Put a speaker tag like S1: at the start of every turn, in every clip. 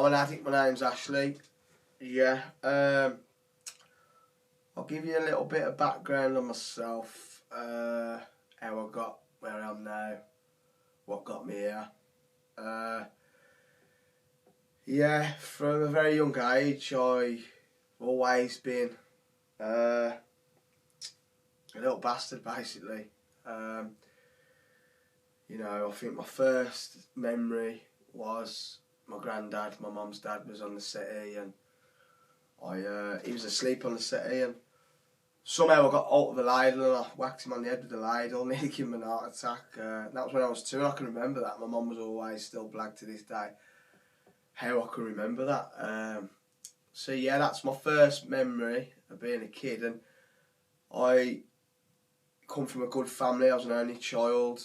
S1: I'm an addict, my name's Ashley. Yeah, I'll give you a little bit of background on myself, how I got where I am now, what got me here. Yeah, from a very young age, I've always been a little bastard, basically. I think my first memory was my granddad, my mum's dad, was on the settee, and he was asleep on the settee, and somehow I got out of the ladle and I whacked him on the head with the ladle, nearly gave him an heart attack. That was when I was 2, and I can remember that. My mum was always still blagged to this day how I can remember that. So yeah, that's my first memory of being a kid, and I come from a good family. I was an only child.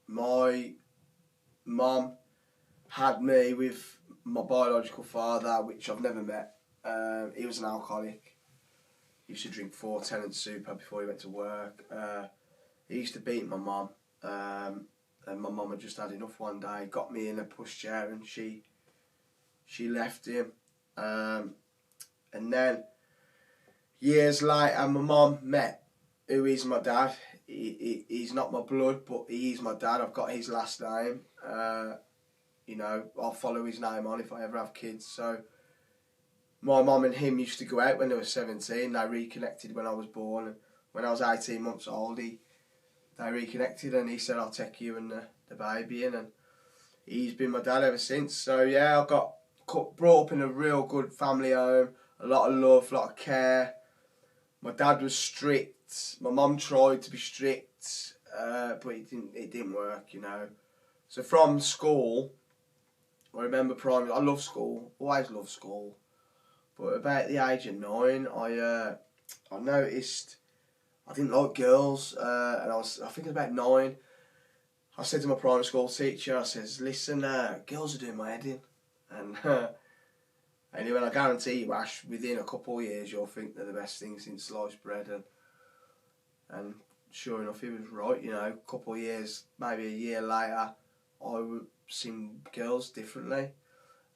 S1: My mum had me with my biological father, which I've never met. He was an alcoholic. He used to drink 4 Tenant Super before he went to work. He used to beat my mum, and my mum had just had enough one day, got me in a pushchair, and she left him. And then years later, my mum met who is my dad. He's not my blood, but he is my dad. I've got his last name. I'll follow his name on if I ever have kids. So my mum and him used to go out when they were 17. They reconnected when I was born. And when I was 18 months old, they reconnected, and he said, I'll take you and the baby in. And he's been my dad ever since. So yeah, I got brought up in a real good family home. A lot of love, a lot of care. My dad was strict. My mum tried to be strict, but it didn't work, So from school, I remember primary. I love school, always loved school. But about the age of 9, I noticed I didn't like girls, and I think it was about 9. I said to my primary school teacher, I says, "Listen, girls are doing my head in," and anyway, I guarantee you, Ash, within a couple of years, you'll think they're the best thing since sliced bread, and sure enough, he was right. A couple of years, maybe a year later, I would see girls differently.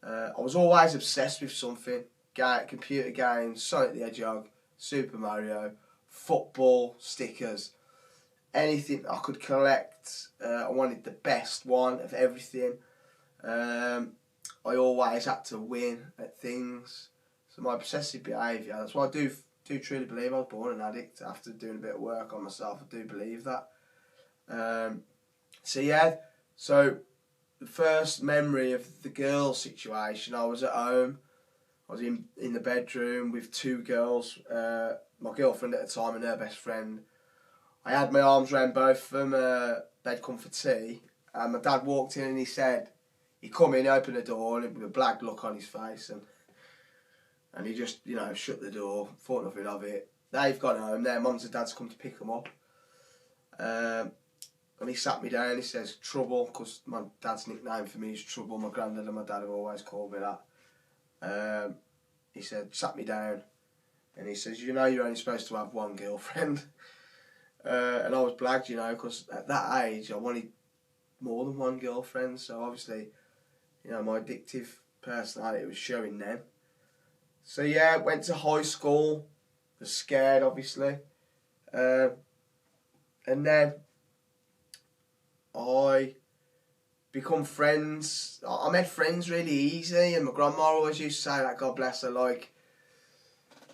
S1: I was always obsessed with something: computer games, Sonic the Hedgehog, Super Mario, football, stickers, anything I could collect. I wanted the best one of everything. I always had to win at things. So my obsessive behaviour, that's why I do truly believe I was born an addict. After doing a bit of work on myself, I do believe that. So the first memory of the girl situation, I was at home. I was in the bedroom with 2 girls, my girlfriend at the time and her best friend. I had my arms around both of them. They'd come for tea, and my dad walked in and he come in, opened the door, and with a black look on his face, and he just, shut the door, thought nothing of it. They've gone home, their mums and dads come to pick them up. And he sat me down, he says, "Trouble," because my dad's nickname for me is Trouble. My granddad and my dad have always called me that. He sat me down, and he says, "You're only supposed to have one girlfriend." And I was blagged, because at that age I wanted more than one girlfriend. So obviously, my addictive personality was showing then. So yeah, went to high school, was scared obviously, and then I become friends. I made friends really easy, and my grandma always used to say that, God bless her, like,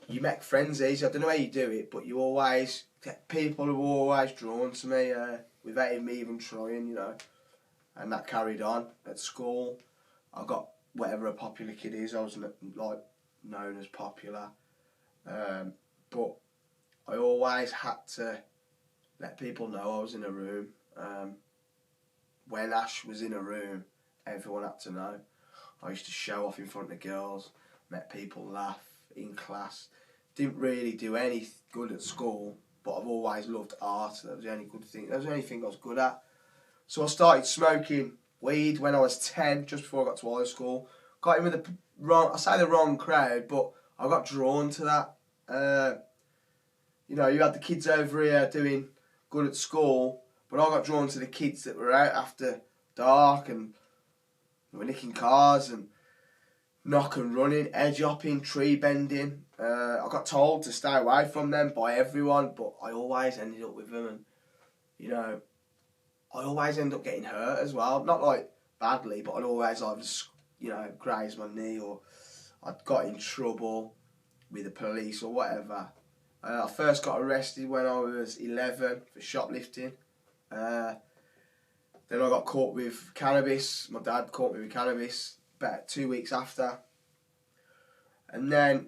S1: you make friends easy. I don't know how you do it, but you always get people who are always drawn to me without me even trying, and that carried on at school. I got whatever a popular kid is. I was like known as popular, but I always had to let people know I was in a room. When Ash was in a room, everyone had to know. I used to show off in front of girls, make people laugh in class. Didn't really do any good at school, but I've always loved art. That was the only good thing. That was the only thing I was good at. So I started smoking weed when I was 10, just before I got to high school. Got in with the wrong crowd, but I got drawn to that. You had the kids over here doing good at school, but I got drawn to the kids that were out after dark and They were nicking cars and knock and running, edge hopping, tree bending. I got told to stay away from them by everyone, but I always ended up with them, and you know, I always end up getting hurt as well. Not like badly, but I'd always either, you know, graze my knee, or I'd got in trouble with the police or whatever. I first got arrested when I was 11 for shoplifting. Then I got caught with cannabis. My dad caught me with cannabis about 2 weeks after. And then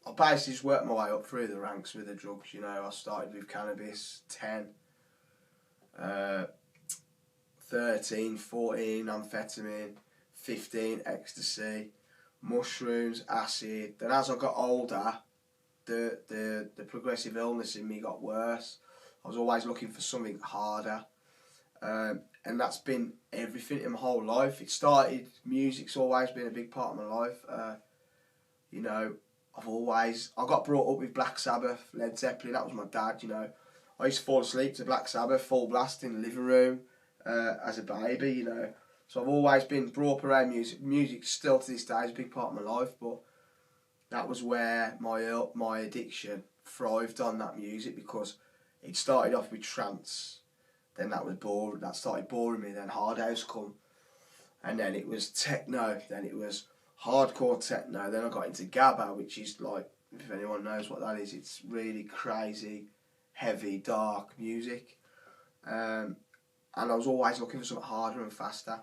S1: I basically just worked my way up through the ranks with the drugs, you know. I started with cannabis, 10, 13, 14, amphetamine, 15, ecstasy, mushrooms, acid. Then as I got older, the progressive illness in me got worse. I was always looking for something harder. And that's been everything in my whole life. It started, music's always been a big part of my life. You know, I got brought up with Black Sabbath, Led Zeppelin. That was my dad, you know. I used to fall asleep to Black Sabbath, full blast in the living room as a baby, you know. So I've always been brought up around music. Music still to this day is a big part of my life, but that was where my addiction thrived on that music, because it started off with trance. Then that started boring me. Then hard house come, and then it was techno. Then it was hardcore techno. Then I got into Gabba, which is like, if anyone knows what that is, it's really crazy, heavy, dark music. And I was always looking for something harder and faster.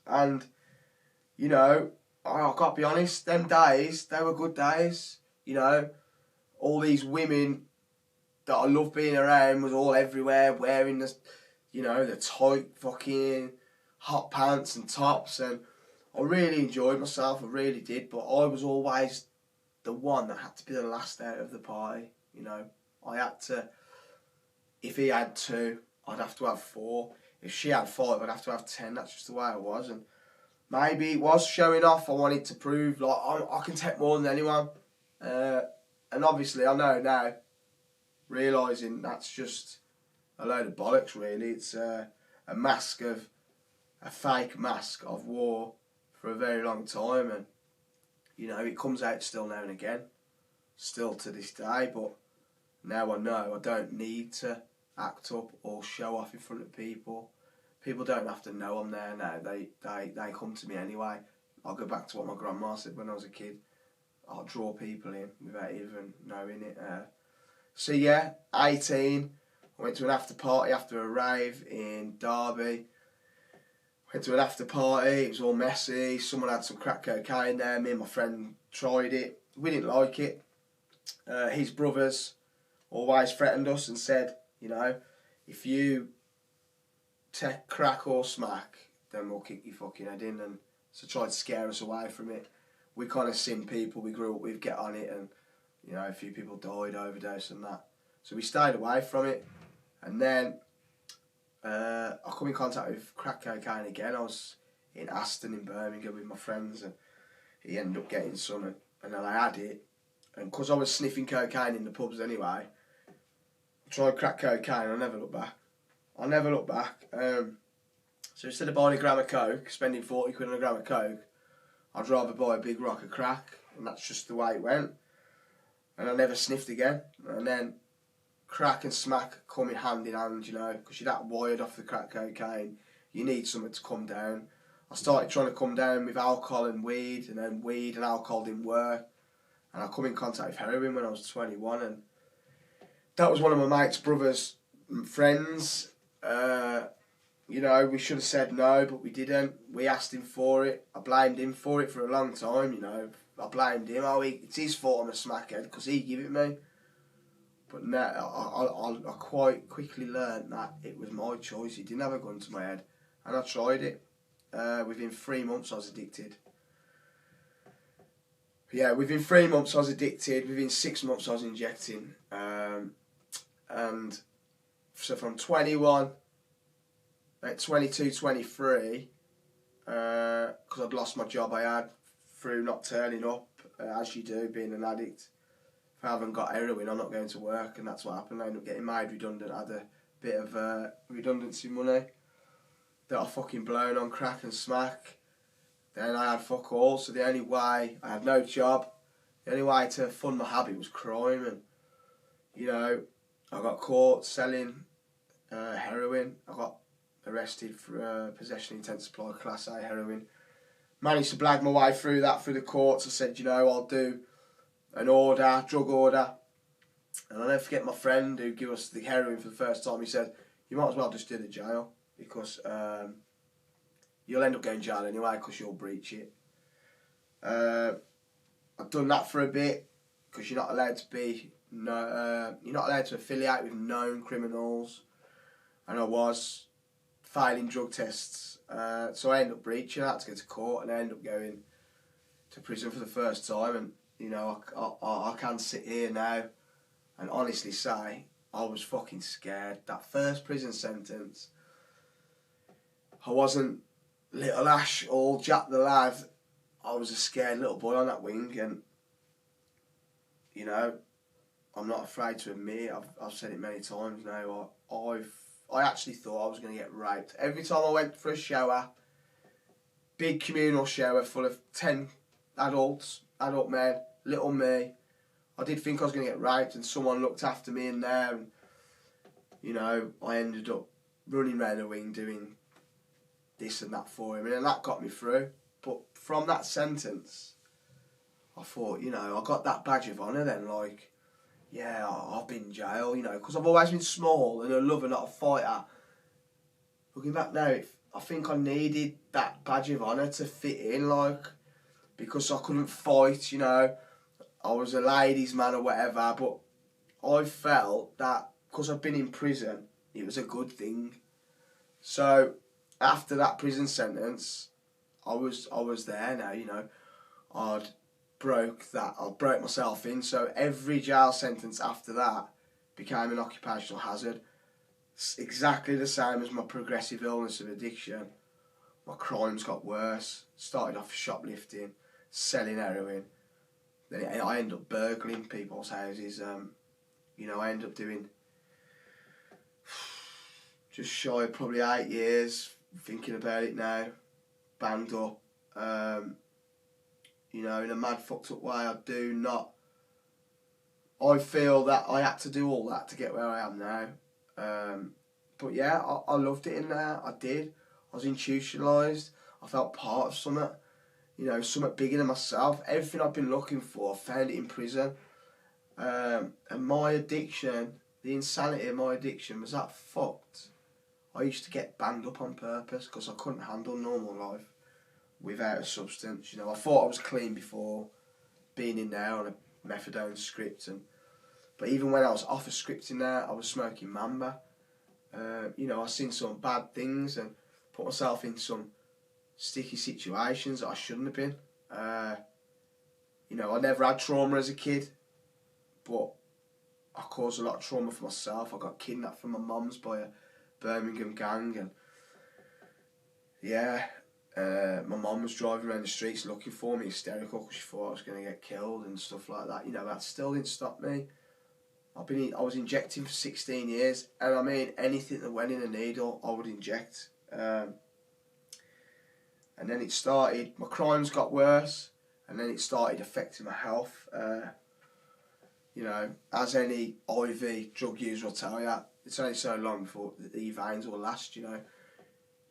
S1: And you know, I've got to be honest, them days, they were good days. You know, all these women that I love being around was all everywhere, wearing the, you know, the tight fucking hot pants and tops, and I really enjoyed myself, I really did, but I was always the one that had to be the last out of the party, you know. I had to, if he had 2, I'd have to have 4. If she had 5, I'd have to have 10. That's just the way I was, and maybe it was showing off. I wanted to prove, like, I can take more than anyone, and obviously I know now, realising that's just a load of bollocks, really. It's a fake mask I've wore for a very long time, and you know, it comes out still now and again, still to this day, but now I know I don't need to act up or show off in front of people. People don't have to know I'm there now, they come to me anyway. I'll go back to what my grandma said when I was a kid. I'll draw people in without even knowing it. So yeah, 18, I went to an after party after a rave in Derby. Went to an after party, it was all messy, someone had some crack cocaine there, me and my friend tried it, we didn't like it. His brothers always threatened us and said, you know, if you take crack or smack, then we'll kick your fucking head in, and so tried to scare us away from it. We kind of seen people we grew up with get on it, and you know, a few people died, overdose and that. So we stayed away from it. And then I come in contact with crack cocaine again. I was in Aston in Birmingham with my friends, and he ended up getting some, and then I had it. And because I was sniffing cocaine in the pubs anyway, I tried crack cocaine. I never looked back. So instead of buying a gram of coke, spending 40 quid on a gram of coke, I'd rather buy a big rock of crack, and that's just the way it went. And I never sniffed again. And then crack and smack come in hand, you know, because you're that wired off the crack cocaine. You need something to come down. I started trying to come down with alcohol and weed, and then weed and alcohol didn't work. And I come in contact with heroin when I was 21, and that was one of my mate's brother's friends. You know, we should have said no, but we didn't. We asked him for it. I blamed him for it for a long time, you know. I blamed him. It's his fault I'm a smackhead because he gave it me. But now I quite quickly learned that it was my choice. He didn't have a gun to my head, and I tried it. Within 3 months I was addicted. Yeah, within 3 months I was addicted. Within 6 months I was injecting. And so from 21, at 22, 23, because I'd lost my job I had through not turning up, as you do, being an addict. If I haven't got heroin, I'm not going to work, and that's what happened. I ended up getting made redundant. I had a bit of redundancy money that I fucking blown on crack and smack. Then I had fuck all, so the only way, I had no job, the only way to fund my habit was crime. And, you know, I got caught selling heroin. I got arrested for possession of intent to supply Class A heroin. Managed to blag my way through that, through the courts. I said, you know, I'll do an order, drug order. And I'll never forget my friend who gave us the heroin for the first time. He said, you might as well just do the jail, because you'll end up going to jail anyway because you'll breach it. I've done that for a bit, because you're not allowed to be, you're not allowed to affiliate with known criminals. And I was failing drug tests, so I ended up breaching. I had to go to court, and I ended up going to prison for the first time. And you know, I can sit here now and honestly say I was fucking scared. That first prison sentence, I wasn't little Ash or Jack the lad. I was a scared little boy on that wing, and you know, I'm not afraid to admit, I've said it many times now, I actually thought I was going to get raped. Every time I went for a shower, big communal shower full of 10 adults, adult men, little me, I did think I was going to get raped, and someone looked after me in there, and you know, I ended up running around the wing doing this and that for him, and then that got me through. But from that sentence, I thought, you know, I got that badge of honour then, like, yeah, I've been in jail, you know, because I've always been small and a lover, not a fighter. Looking back now, I think I needed that badge of honour to fit in, like, because I couldn't fight, you know. I was a ladies' man or whatever, but I felt that because I've been in prison, it was a good thing. So after that prison sentence, I was there now, you know. I broke myself in, so every jail sentence after that became an occupational hazard. It's exactly the same as my progressive illness of addiction. My crimes got worse. Started off shoplifting, selling heroin. Then I ended up burgling people's houses. You know, I ended up doing just shy of probably 8 years, thinking about it now, banged up. You know, in a mad, fucked up way. I feel that I had to do all that to get where I am now. But yeah, I loved it in there. I did. I was institutionalised. I felt part of something. You know, something bigger than myself. Everything I've been looking for, I found it in prison. And my addiction, the insanity of my addiction was that fucked. I used to get banged up on purpose because I couldn't handle normal life without a substance. You know, I thought I was clean before being in there on a methadone script, but even when I was off a script in there, I was smoking Mamba. You know, I've seen some bad things and put myself in some sticky situations that I shouldn't have been. You know, I never had trauma as a kid, but I caused a lot of trauma for myself. I got kidnapped from my mum's by a Birmingham gang, and yeah, my mum was driving around the streets looking for me, hysterical, because she thought I was going to get killed and stuff like that. You know, that still didn't stop me. I was injecting for 16 years, and I mean, anything that went in a needle, I would inject. And then it started, my crimes got worse, and then it started affecting my health. You know, as any IV drug user will tell you, it's only so long before your veins will last, you know.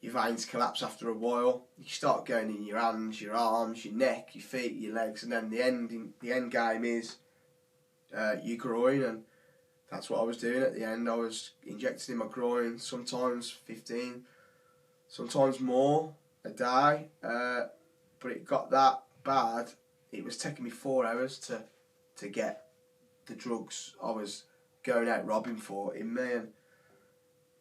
S1: Your veins collapse after a while. You start going in your hands, your arms, your neck, your feet, your legs, and then the end game is your groin, and that's what I was doing at the end. I was injecting in my groin, sometimes 15, sometimes more a day, but it got that bad. It was taking me 4 hours to get the drugs I was going out robbing for in me, and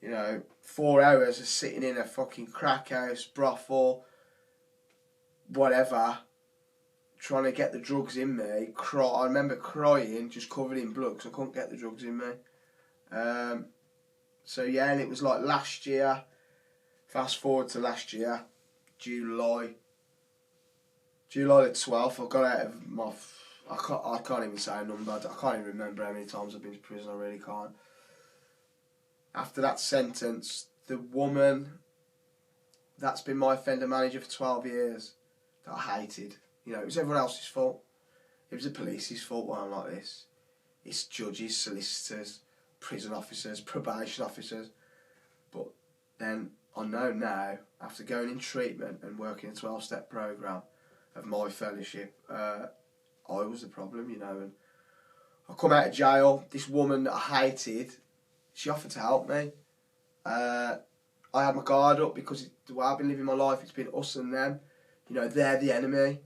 S1: you know, 4 hours of sitting in a fucking crack house, brothel, whatever, trying to get the drugs in me. I remember crying, just covered in blood, because I couldn't get the drugs in me. So yeah, and it was like last year, fast forward to last year, July the 12th, I got out of my... I can't even say a number, I can't even remember how many times I've been to prison, I really can't. After that sentence, the woman that's been my offender manager for 12 years, that I hated. You know, it was everyone else's fault. It was the police's fault why I'm like this. It's judges, solicitors, prison officers, probation officers. But then I know now, after going in treatment and working a 12-step programme of my fellowship, I was the problem, you know. And I come out of jail, this woman that I hated, she offered to help me. I had my guard up because the way I've been living my life, it's been us and them. You know, they're the enemy.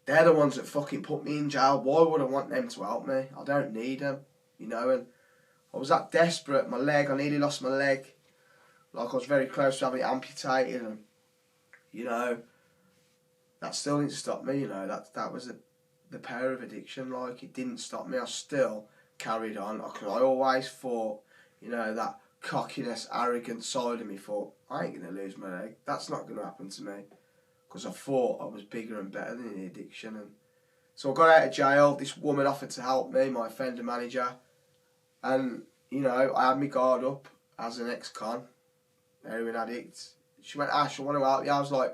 S1: They're the ones that fucking put me in jail. Why would I want them to help me? I don't need them, you know. And I was that desperate. My leg, I nearly lost my leg. Like, I was very close to having it amputated. And, you know, that still didn't stop me, you know. That was the power of addiction. Like, it didn't stop me. I still carried on. Because I always thought, you know, that cockiness, arrogant side of me thought, I ain't going to lose my leg. That's not going to happen to me. Because I thought I was bigger and better than the addiction. And so I got out of jail. This woman offered to help me, my offender manager. And, you know, I had my guard up as an ex-con, heroin addict. She went, Ash, I want to help you. I was like,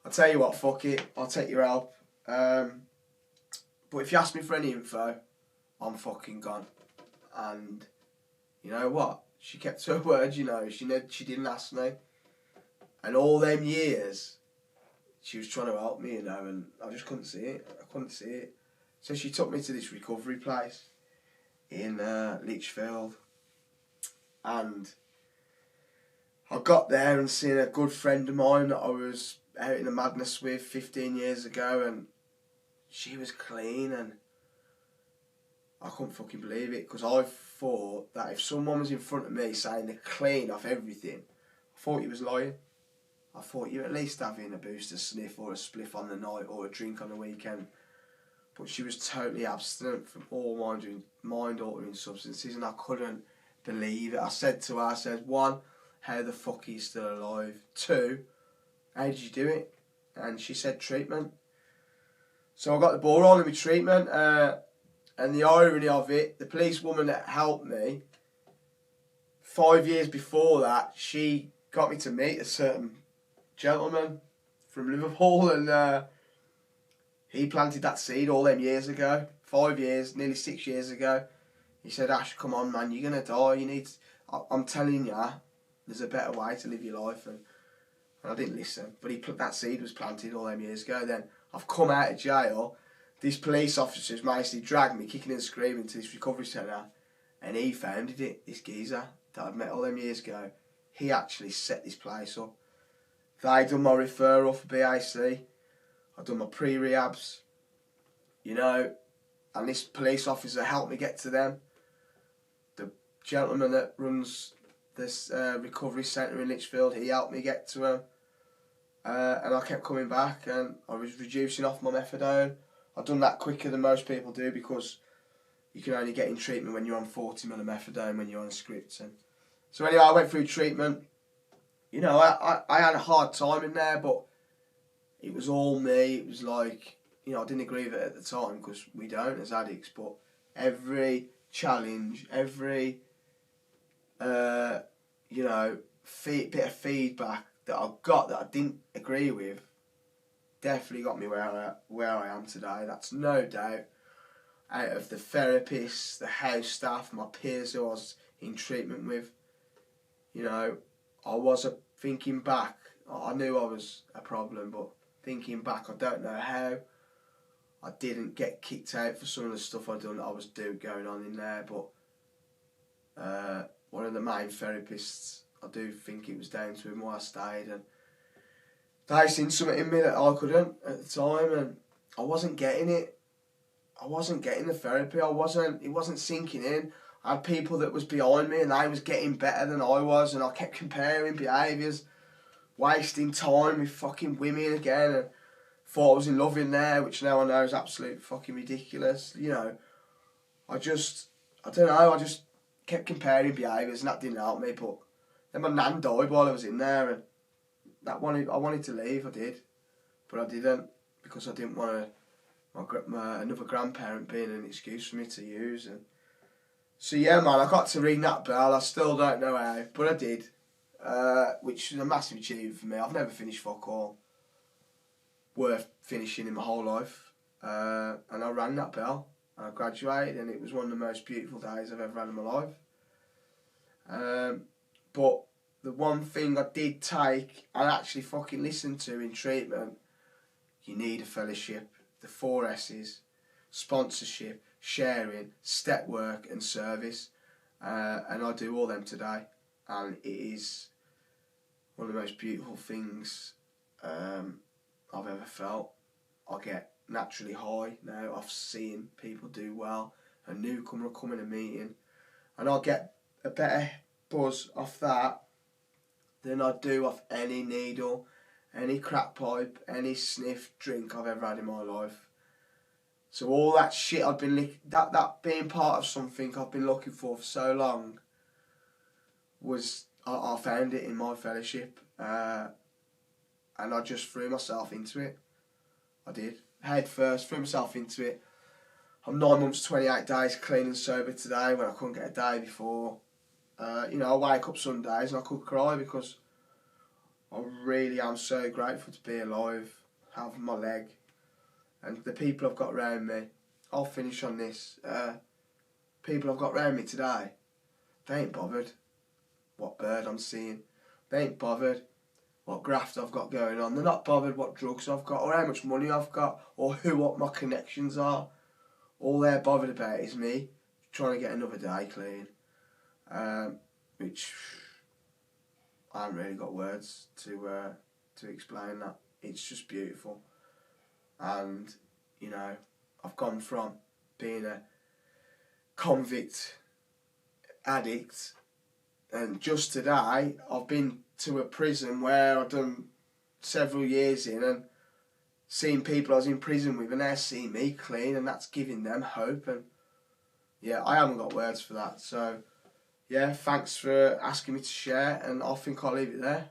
S1: I'll tell you what, fuck it. I'll take your help. But if you ask me for any info, I'm fucking gone. And you know what? She kept her word, you know. She didn't ask me. And all them years, she was trying to help me, you know, and I just couldn't see it. I couldn't see it. So she took me to this recovery place in Lichfield. And I got there and seen a good friend of mine that I was out in the madness with 15 years ago, and she was clean, and I couldn't fucking believe it, because I thought that if someone was in front of me saying they're clean off everything, I thought he was lying. I thought you're at least having a booster sniff or a spliff on the night or a drink on the weekend. But she was totally abstinent from all mind-altering substances, and I couldn't believe it. I said to her, I said, 1, how the fuck are you still alive? 2, how did you do it? And she said, treatment. So I got the ball rolling with treatment, and the irony of it, the policewoman that helped me, 5 years before that, she got me to meet a certain gentleman from Liverpool, and he planted that seed all them years ago, 5 years, nearly 6 years ago. He said, Ash, come on, man, you're going to die. I'm telling you, there's a better way to live your life. And I didn't listen. But that seed was planted all them years ago. Then I've come out of jail. These police officers basically dragged me, kicking and screaming, to this recovery centre. And he founded it, this geezer that I'd met all them years ago. He actually set this place up. They done my referral for BAC. I've done my pre-rehabs. You know, and this police officer helped me get to them. The gentleman that runs this recovery centre in Lichfield, he helped me get to him. And I kept coming back, and I was reducing off my methadone. I've done that quicker than most people do, because you can only get in treatment when you're on 40 ml of methadone when you're on scripts. And so anyway, I went through treatment. You know, I had a hard time in there, but it was all me. It was like, you know, I didn't agree with it at the time, because we don't as addicts, but every challenge, every, you know, bit of feedback that I got that I didn't agree with definitely got me where I am today. That's no doubt. Out of the therapists, the house staff, my peers who I was in treatment with, you know, thinking back, I knew I was a problem, but thinking back, I don't know how I didn't get kicked out for some of the stuff I'd done that I was going on in there. But one of the main therapists, I do think it was down to him why I stayed, and they seen something in me that I couldn't at the time, and I wasn't getting it. I wasn't getting the therapy. It wasn't sinking in. I had people that was behind me, and they was getting better than I was, and I kept comparing behaviours, wasting time with fucking women again, and thought I was in love in there, which now I know is absolute fucking ridiculous. You know, I just kept comparing behaviours, and that didn't help me. But then my nan died while I was in there, and I wanted to leave. I did, but I didn't, because I didn't want another grandparent being an excuse for me to use. And so yeah, man, I got to ring that bell. I still don't know how, but I did, which is a massive achievement for me. I've never finished fuck all. worth finishing in my whole life. And I rang that bell, and I graduated, and it was one of the most beautiful days I've ever had in my life. But the one thing I did take and actually fucking listen to in treatment, you need a fellowship, the 4 S's, sponsorship, sharing, step work and service. And I do all them today, and it is one of the most beautiful things I've ever felt. I get naturally high now off seeing people do well, a newcomer come in a meeting, and I'll get a better buzz off that than I do off any needle, any crack pipe, any sniff drink I've ever had in my life. So all that shit I've been that being part of something I've been looking for so long was I found it in my fellowship, and I just threw myself into it. I did, head first, threw myself into it. I'm 9 months, 28 days clean and sober today when I couldn't get a day before. I wake up some days and I could cry because I really am so grateful to be alive, have my leg, and the people I've got around me. I'll finish on this. People I've got around me today, they ain't bothered what bird I'm seeing. They ain't bothered what graft I've got going on. They're not bothered what drugs I've got or how much money I've got or what my connections are. All they're bothered about is me trying to get another day clean. Which I haven't really got words to explain that. It's just beautiful. And, I've gone from being a convict addict, and just today I've been to a prison where I've done several years in and seen people I was in prison with, and they're seeing me clean, and that's giving them hope. And yeah, I haven't got words for that. So yeah, thanks for asking me to share, and I think I'll leave it there.